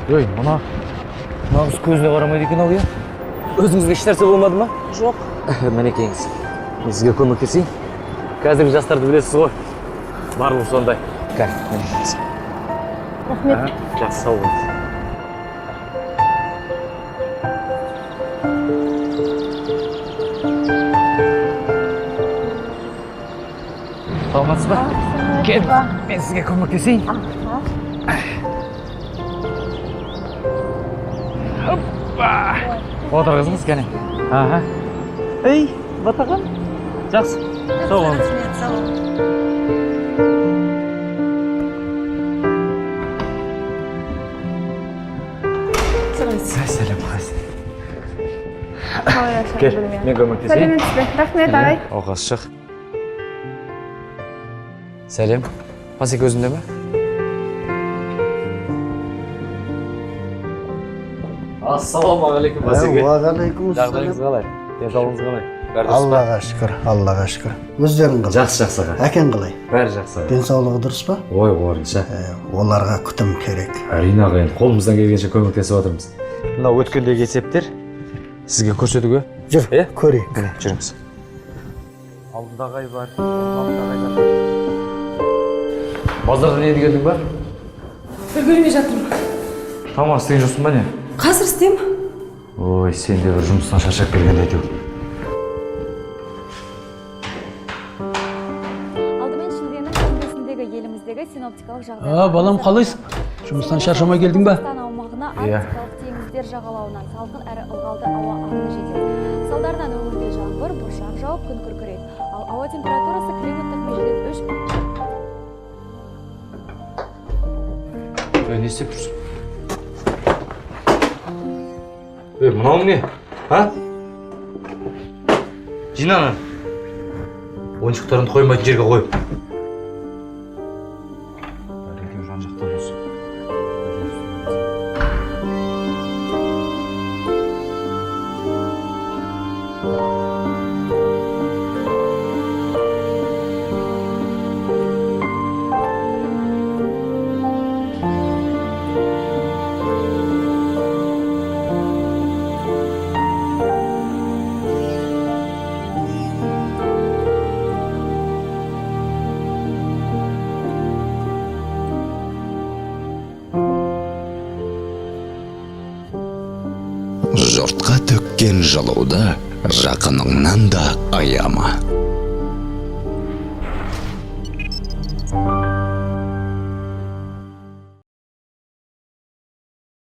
Ой, мына нағыз көзіне қарамайды екен ау, иә? Өзіңізге еш нәрсе болмады ма? Жоқ. Мінекейіңіз. Мен сізге көмектесейін. Қазіргі жастарды білесіз ғой. Барлығы сондай. Кәл, мінекейіңіз. Рахмет. Жақсы, сау болыңыз. Саламатсыз ба? Кел, мен сізге көмектесейін. Отырыңыз кәне. Аха. Ей, батаған. Жақсы. Сау болыңыз. Сау болыңыз. Сәлем, қалайсың? Қалай Кел, мен көмектесейін. Сәлеметсіз бе? Рахмет, ағай. Оқасы шық. Сәлем. Пасек өзінде ме? Ассалаумағалейкум, Пасеке. Уағалейкум Жағдайыңыз қалай? Денсаулығыңыз қалай? Аллаға шүкір, Аллаға шүкір. Өздерің қалай? Жақсы аға. Әкең қалай? Бәрі жақсы аға. Денсаулығы дұрыс па? Ой, орынша. Оларға күтім керек. Әрине аға, енді қолымыздан келгенше көмектесіп отырмыз. Мынау өткендегі есептер сізге көрсетуге. Жүр, көрейік. Міне, жүріңіз. Алдында ағай бар, алдында ағай бар. Базардан енді келдің ба? Үлгермей жатырмын. Тамақ істеген жоқсың ба не? Қазір істеймін. Ой, сен де бір жұмыстан шаршап келген әйтеуір. Алдымен шілденің 15-індегі еліміздегі синоптикалық жағдайға. Балам, қалайсың? Жұмыстан шаршамай келдің ба? Қазақстан аумағына арктикалық теңіздер жағалауынан салқын әрі ылғалды ауа ағыны жетеді. Салдарынан өңірде жаңбыр, бұршақ жауып, күн күркірейді. Ал ауа температурасы климаттық межеден 3. Не істеп тұрсың? Мынау не? Жинаны. Ойыншықтарыңды қоймайтын жерге қой. Жан жақтан осы. Жұртқа төккен жылуды жақыныңнан да аяма.